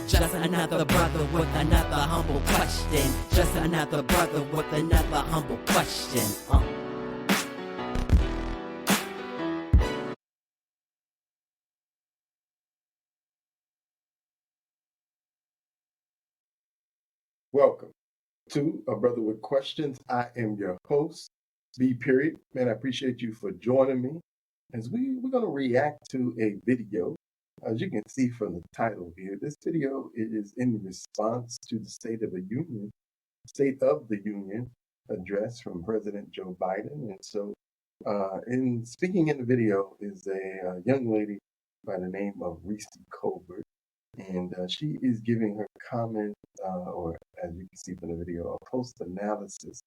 Just another brother with another humble question. Just another brother with another humble question. Welcome to A Brother with Questions. I am your host, B. Period. Man, I appreciate you for joining me as we're going to react to a video. As you can see from the title here, this video is in response to the State of the Union address from President Joe Biden. And so in speaking in the video is a young lady by the name of Reese Colbert. And she is giving her comment, or as you can see from the video, a post-analysis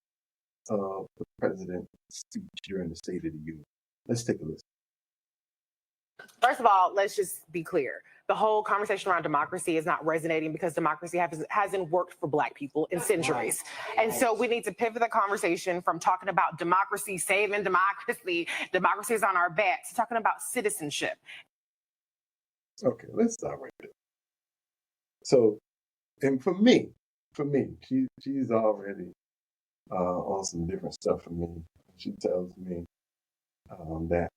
of the president's speech during the State of the Union. Let's take a listen. First of all, let's just be clear. The whole conversation around democracy is not resonating because democracy hasn't worked for Black people in centuries. And so we need to pivot the conversation from talking about democracy, saving democracy is on our back, to talking about citizenship. Okay, let's start right there. So, and for me, she's already on some different stuff for me. She tells me that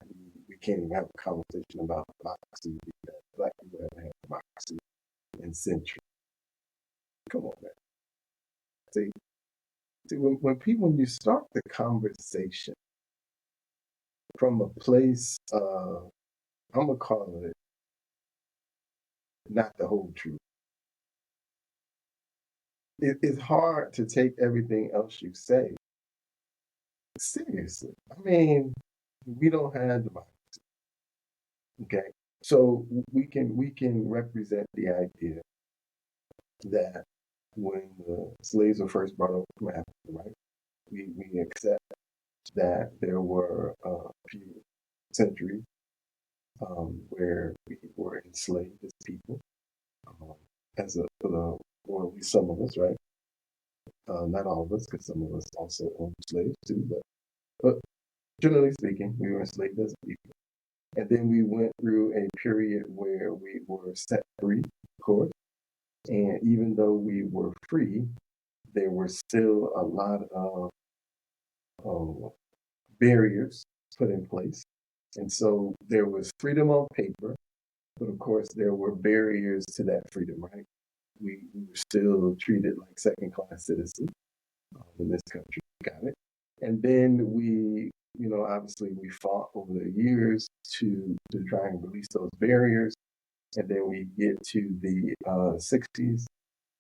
we can't even have a conversation about democracy because Black people haven't had democracy in centuries. Come on, man. See, when you start the conversation from a place of, I'm gonna call it not the whole truth. It's hard to take everything else you say seriously. I mean, we don't have democracy. Okay, so we can represent the idea that when the slaves were first brought over from Africa, right? We accept that there were a few centuries where we were enslaved as people, or at least some of us, right? Not all of us, because some of us also owned slaves too, but generally speaking, we were enslaved as people. And then we went through a period where we were set free, of course. And even though we were free, there were still a lot of barriers put in place. And so there was freedom on paper, but of course there were barriers to that freedom, right? We were still treated like second-class citizens in this country. Got it. And then we, obviously we fought over the years to try and release those barriers. And then we get to the 60s.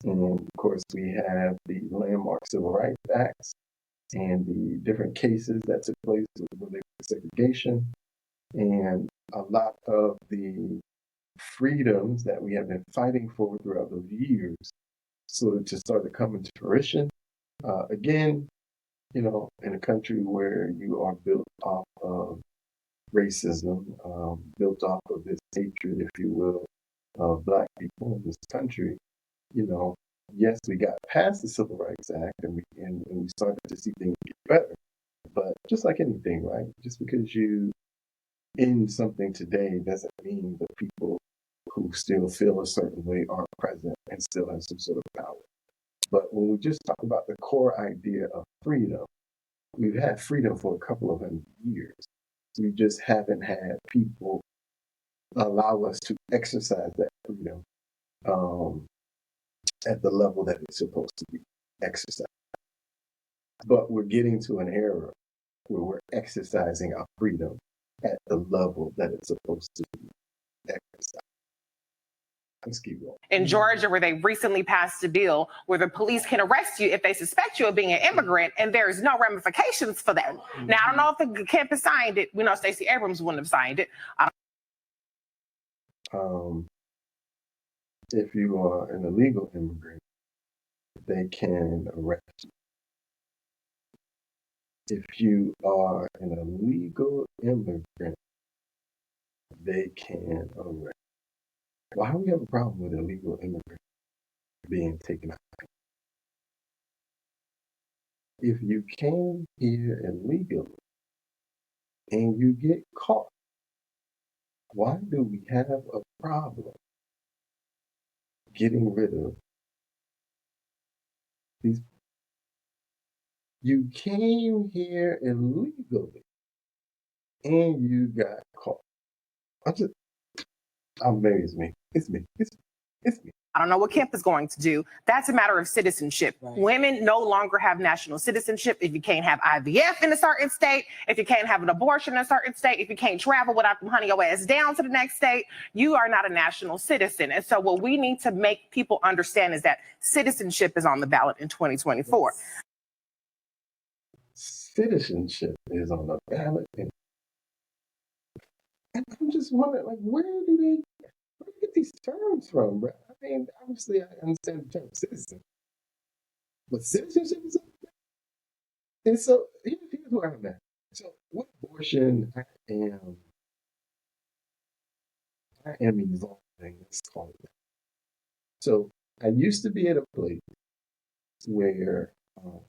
And of course, we have the landmark Civil Rights Acts and the different cases that took place related to segregation. And a lot of the freedoms that we have been fighting for throughout those years sort of to start to come into fruition. Again, in a country where you are built off of racism, built off of this hatred, if you will, of Black people in this country, yes, we got past the Civil Rights Act and we started to see things get better. But just like anything, right? Just because you in something today doesn't mean the people who still feel a certain way aren't present and still have some sort of power. But when we just talk about the core idea of freedom, we've had freedom for a couple of 100 years. We just haven't had people allow us to exercise that freedom at the level that it's supposed to be exercised. But we're getting to an era where we're exercising our freedom at the level that it's supposed to be exercised. Let's keep going. In Georgia, where they recently passed a bill where the police can arrest you if they suspect you of being an immigrant, and there's no ramifications for that. Now, I don't know if the campus signed it. We know Stacey Abrams wouldn't have signed it. If you are an illegal immigrant, they can arrest you. If you are an illegal immigrant, they can arrest. Why do we have a problem with illegal immigrants being taken out? If you came here illegally and you get caught, why do we have a problem getting rid of these. You came here illegally and you got caught. Amazes me. It's me. It's me. I don't know what Kemp is going to do. That's a matter of citizenship. Right. Women no longer have national citizenship if you can't have IVF in a certain state, if you can't have an abortion in a certain state, if you can't travel without them hunting your ass down to the next state, you are not a national citizen. And so what we need to make people understand is that citizenship is on the ballot in 2024. Citizenship is on the ballot. And I'm just wondering, like, where do they get these terms from, bro? I mean, obviously, I understand the term citizen, but citizenship is up there. And so here's where I'm at. So with abortion, I am evolving. Let's call it that. So I used to be at a place where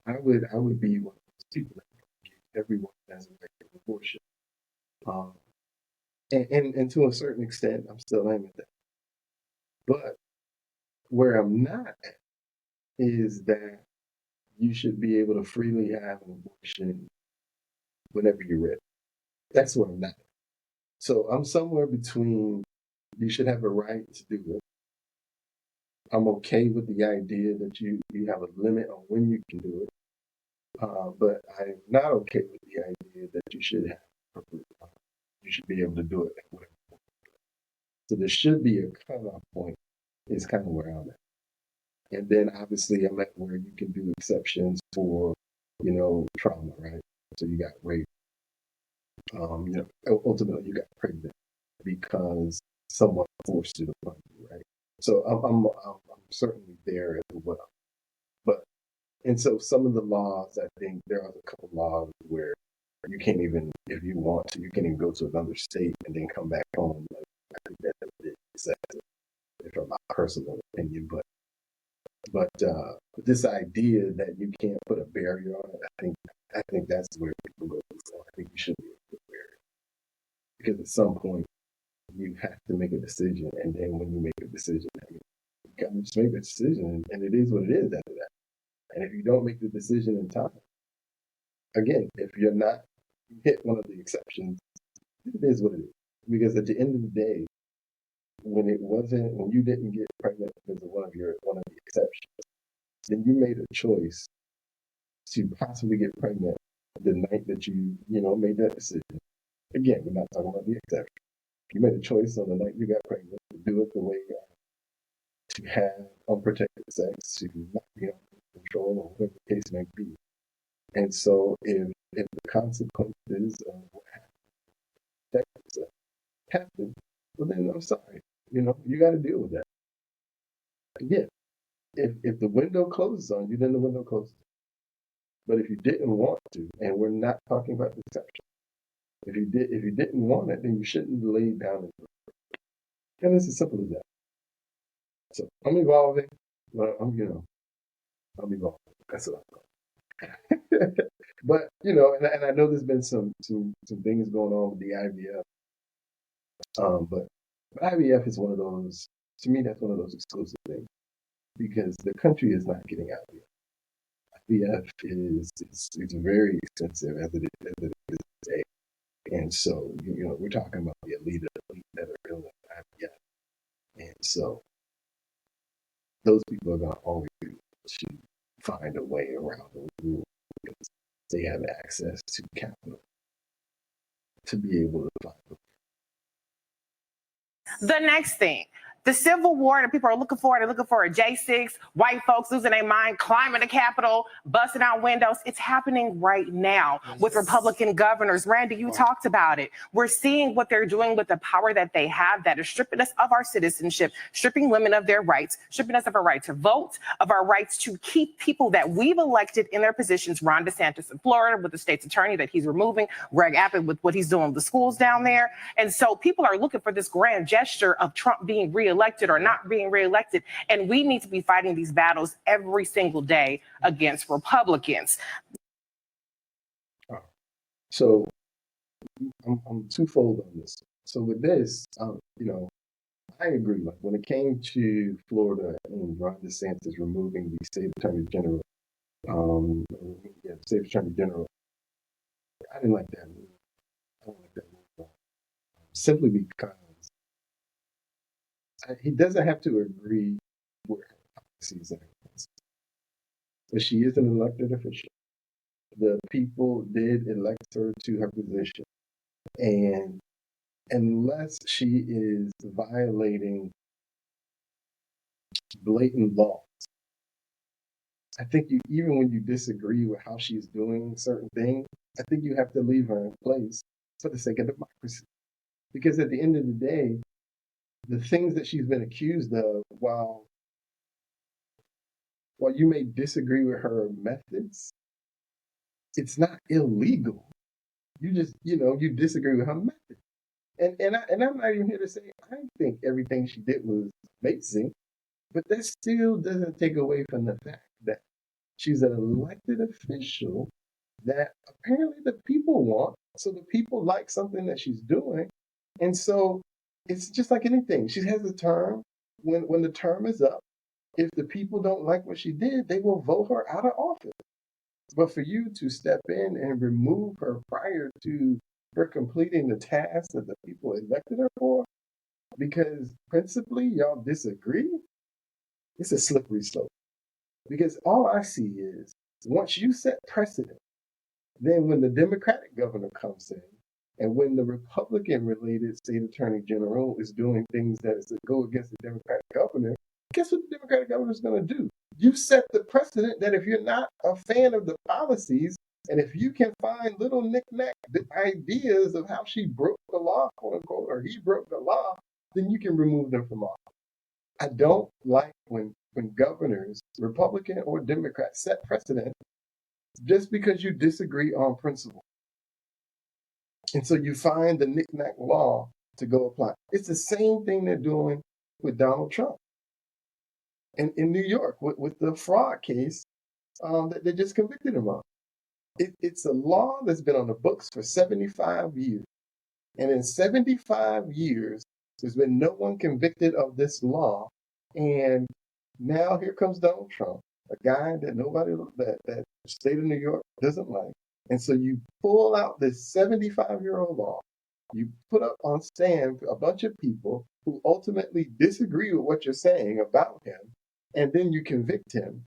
I would be one of those people that everyone has a right to abortion. And to a certain extent, I'm still aiming at that. But where I'm not at is that you should be able to freely have an abortion whenever you're ready. That's where I'm not at. So I'm somewhere between you should have a right to do it. I'm okay with the idea that you have a limit on when you can do it. But I'm not okay with the idea that you should be able to do it at whatever point. So there should be a cutoff point is kind of where I'm at. And then obviously I'm at where you can do exceptions for, trauma, right? So you got rape. Ultimately you got pregnant because someone forced it upon you, right? So I'm certainly there as well. And so some of the laws, I think there are a couple laws where you can't even, if you want to, you can't even go to another state and then come back home. Like, I think that's excessive, from my personal opinion. But this idea that you can't put a barrier on it, I think that's where people go before. I think you should be able to put a barrier. Because at some point you have to make a decision, and then when you make a decision, you gotta just make a decision, and it is what it is after that. And if you don't make the decision in time, again, if you're not hit one of the exceptions, it is what it is. Because at the end of the day, when you didn't get pregnant because of one of the exceptions, then you made a choice to possibly get pregnant the night that you made that decision. Again, we're not talking about the exception. You made a choice on the night you got pregnant to do it the way to have unprotected sex, to not be under control, or whatever the case may be. And so if the consequences of what happened, well then I'm sorry. You got to deal with that. Again, if the window closes on you, then the window closes. But if you didn't want to, and we're not talking about the exception, if you didn't want it, then you shouldn't lay down. And it's as simple as that. So I'm evolving. Well, I'm evolving. That's what I'm going. But and I know there's been some things going on with the IVF. But IVF is one of those. To me, that's one of those exclusive things because the country is not getting IVF. IVF is it's very expensive as it is today, and so we're talking about the elite that are doing IVF, and so those people are going to always to find a way around the rule because they have access to capital to be able to find a way. The next thing, the Civil War that people are looking for, they're looking for a J6, white folks losing their mind, climbing the Capitol, busting out windows. It's happening right now with Republican governors. Randy, you talked about it. We're seeing what they're doing with the power that they have that is stripping us of our citizenship, stripping women of their rights, stripping us of our right to vote, of our rights to keep people that we've elected in their positions. Ron DeSantis in Florida with the state's attorney that he's removing, Greg Abbott with what he's doing with the schools down there. And so people are looking for this grand gesture of Trump being reelected or not being reelected. And we need to be fighting these battles every single day against Republicans. So I'm twofold on this. So with this, I agree. Like when it came to Florida and Ron DeSantis removing the state attorney general, state attorney general, I didn't like that move. I don't like that move. Simply because he doesn't have to agree with her policies and everything. But she is an elected official. The people did elect her to her position. And unless she is violating blatant laws, I think even when you disagree with how she's doing certain things, I think you have to leave her in place for the sake of democracy. Because at the end of the day, the things that she's been accused of, while you may disagree with her methods, it's not illegal. You just, you disagree with her method. And I'm not even here to say I think everything she did was amazing, but that still doesn't take away from the fact that she's an elected official that apparently the people want. So the people like something that she's doing. And so it's just like anything. She has a term. When the term is up, if the people don't like what she did, they will vote her out of office. But for you to step in and remove her prior to her completing the task that the people elected her for, because principally y'all disagree, it's a slippery slope. Because all I see is once you set precedent, then when the Democratic governor comes in, and when the Republican related state attorney general is doing things that go against the Democratic governor, guess what the Democratic governor is going to do? You set the precedent that if you're not a fan of the policies, and if you can find little knick-knack ideas of how she broke the law, quote unquote, or he broke the law, then you can remove them from office. I don't like when governors, Republican or Democrat, set precedent just because you disagree on principle. And so you find the knick-knack law to go apply. It's the same thing they're doing with Donald Trump. And in New York, with the fraud case that they just convicted him of. It's a law that's been on the books for 75 years. And in 75 years, there's been no one convicted of this law. And now here comes Donald Trump, a guy that that the state of New York doesn't like. And so you pull out this 75-year-old law, you put up on stand a bunch of people who ultimately disagree with what you're saying about him, and then you convict him.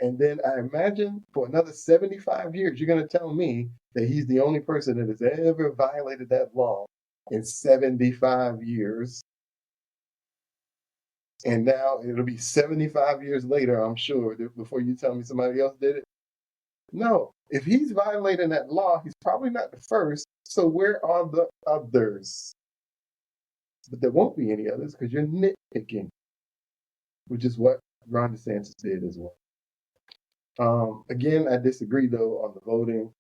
And then I imagine for another 75 years, you're going to tell me that he's the only person that has ever violated that law in 75 years. And now it'll be 75 years later, I'm sure, before you tell me somebody else did it. No, if he's violating that law, he's probably not the first. So where are the others? But there won't be any others because you're nitpicking, which is what Ron DeSantis did as well. Again, I disagree though on the voting.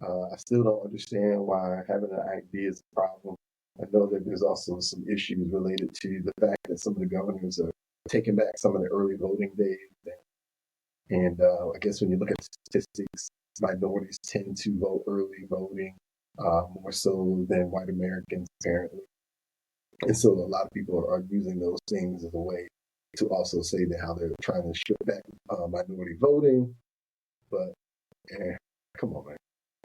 I still don't understand why having an ID is a problem. I know that there's also some issues related to the fact that some of the governors are taking back some of the early voting days. And I guess when you look at statistics, minorities tend to vote early voting more so than white Americans, apparently. And so a lot of people are using those things as a way to also say that how they're trying to strip back minority voting. But come on, man.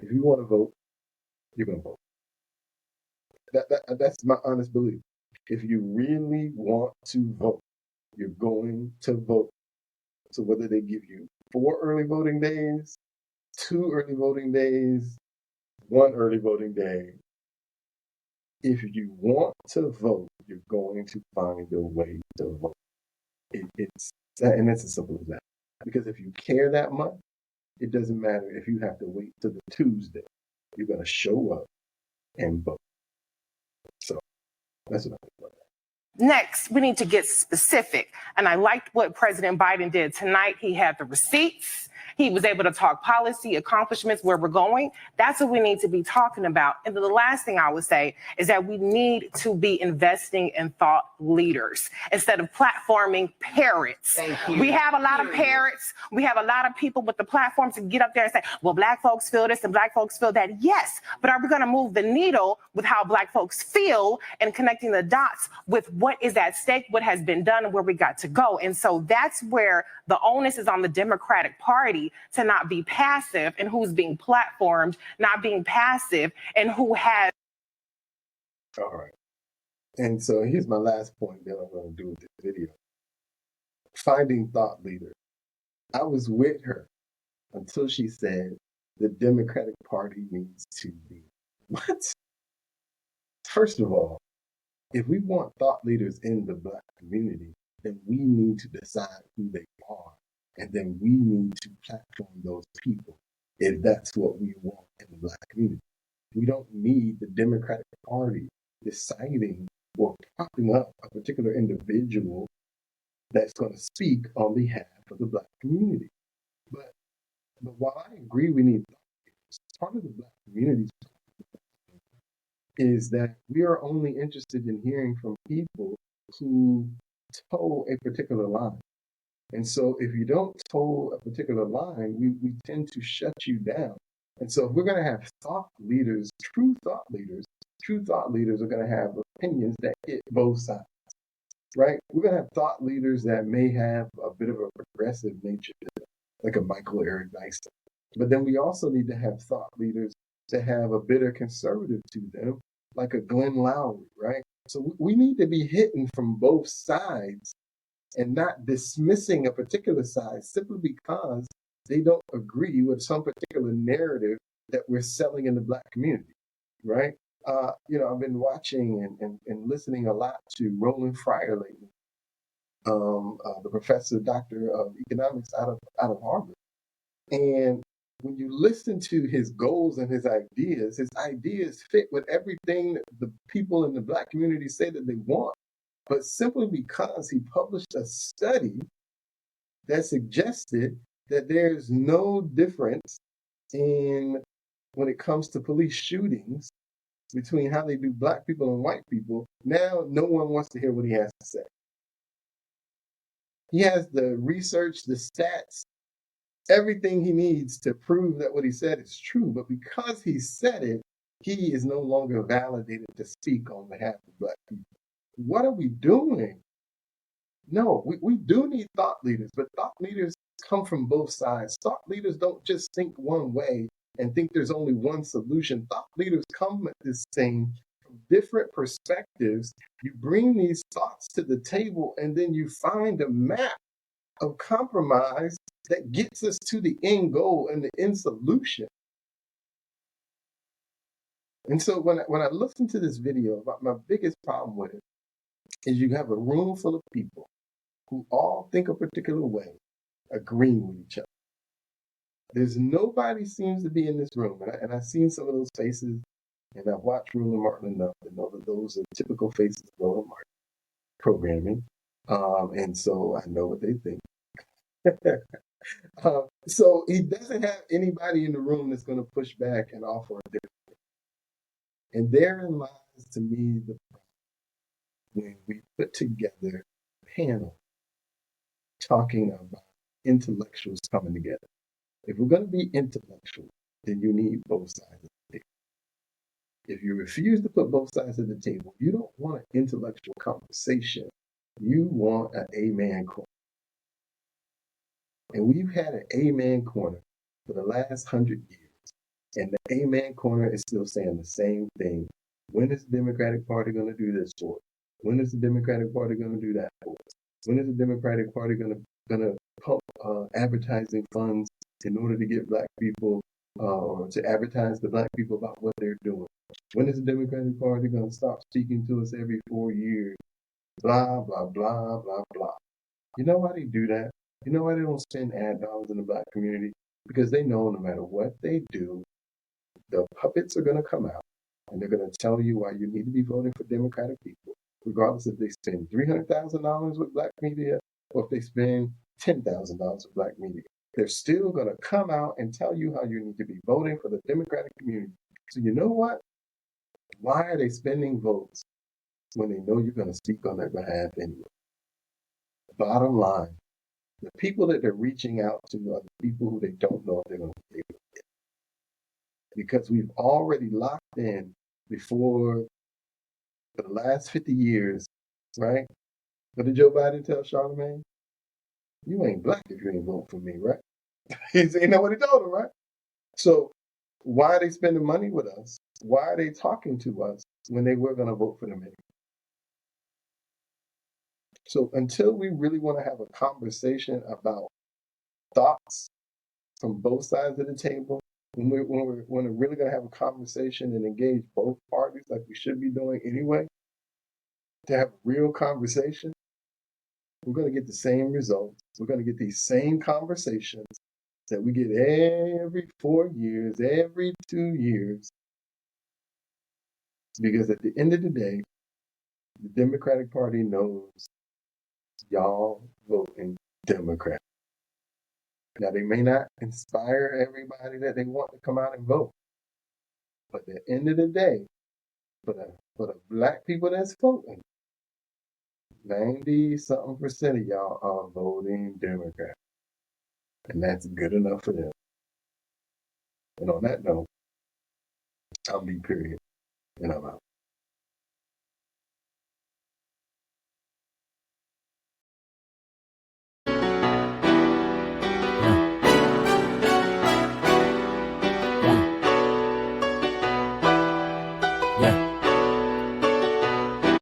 If you want to vote, you're going to vote. That's my honest belief. If you really want to vote, you're going to vote. So whether they give you 4 early voting days, 2 early voting days, 1 early voting day, if you want to vote, you're going to find a way to vote. It's as simple as that. Because if you care that much, it doesn't matter if you have to wait till the Tuesday. You're going to show up and vote. So that's what I think about that. Next, we need to get specific. And I liked what President Biden did tonight. He had the receipts. He was able to talk policy, accomplishments, where we're going. That's what we need to be talking about. And the last thing I would say is that we need to be investing in thought leaders instead of platforming parrots. We have a lot of parrots. We have a lot of people with the platforms to get up there and say, well, Black folks feel this and Black folks feel that. Yes, but are we going to move the needle with how Black folks feel and connecting the dots with what is at stake, what has been done, and where we got to go? And so that's where the onus is on the Democratic Party to not be passive and who's being platformed, not being passive, and who has. All right. And so here's my last point that I'm going to do with this video. Finding thought leaders. I was with her until she said the Democratic Party needs to be. What? First of all, if we want thought leaders in the Black community, then we need to decide who they are. And then we need to platform those people if that's what we want in the Black community. We don't need the Democratic Party deciding or propping up a particular individual that's going to speak on behalf of the Black community. But while I agree we need thought leaders, part of the Black community is that we are only interested in hearing from people who toe a particular line. And so if you don't toe a particular line, we tend to shut you down. And so if we're going to have thought leaders true thought leaders are going to have opinions that hit both sides, right? We're going to have thought leaders that may have a bit of a progressive nature, like a Michael Eric Dyson. But then we also need to have thought leaders that have a bit of conservative to them, like a Glenn Lowry, right? So we need to be hitting from both sides and not dismissing a particular side simply because they don't agree with some particular narrative that we're selling in the Black community, right? I've been watching and listening a lot to Roland Fryer lately, the professor, doctor of economics out of Harvard. And when you listen to his goals and his ideas fit with everything that the people in the Black community say that they want. But simply because he published a study that suggested that there's no difference when it comes to police shootings between how they do Black people and white people, now no one wants to hear what he has to say. He has the research, the stats, everything he needs to prove that what he said is true. But because he said it, he is no longer validated to speak on behalf of Black people. What are we doing? No, we do need thought leaders, but thought leaders come from both sides. Thought leaders don't just think one way and think there's only one solution. Thought leaders come at this thing from different perspectives. You bring these thoughts to the table, and then you find a map of compromise that gets us to the end goal and the end solution. And so when I listen to this video, my biggest problem with it is you have a room full of people who all think a particular way, agreeing with each other. There's nobody seems to be in this room, and I've seen some of those faces, and I've watched Roland Martin enough to know that those are typical faces of Roland Martin programming, and so I know what they think. So he doesn't have anybody in the room that's going to push back and offer a different way. And therein lies, to me, the problem when we put together a panel talking about intellectuals coming together. If we're going to be intellectual, then you need both sides of the table. If you refuse to put both sides of the table, you don't want an intellectual conversation. You want an amen corner. And we've had an amen corner for the last 100 years. And the amen corner is still saying the same thing. When is the Democratic Party going to do this for us? When is the Democratic Party going to do that for us? When is the Democratic Party going to pump advertising funds in order to get Black people or to advertise to Black people about what they're doing? When is the Democratic Party going to stop speaking to us every 4 years? Blah, blah, blah, blah, blah. You know why they do that? You know why they don't spend ad dollars in the Black community? Because they know no matter what they do, the puppets are going to come out and they're going to tell you why you need to be voting for Democratic people, regardless if they spend $300,000 with Black media or if they spend $10,000 with Black media. they're still going to come out and tell you how you need to be voting for the Democratic community. So you know what? Why are they spending votes when they know you're going to speak on their behalf anyway? Bottom line, the people that they're reaching out to are the people who they don't know if they're going to be able to get. Because we've already locked in before the last 50 years, right? What did Joe Biden tell Charlamagne? You ain't black if you ain't vote for me, right? Ain't that what he told him, right? So why are they spending money with us? Why are they talking to us when they were going to vote for them anyway? So until we really want to have a conversation about thoughts from both sides of the table, when we're really going to have a conversation and engage both parties like we should be doing anyway, to have a real conversation, we're going to get the same results. We're going to get these same conversations that we get every 4 years, every 2 years. Because at the end of the day, the Democratic Party knows y'all voting Democrat. Now, they may not inspire everybody that they want to come out and vote. But at the end of the day, for the black people that's voting, 90-something% of y'all are voting Democrat. And that's good enough for them. And on that note, I'll be period. And I'm out.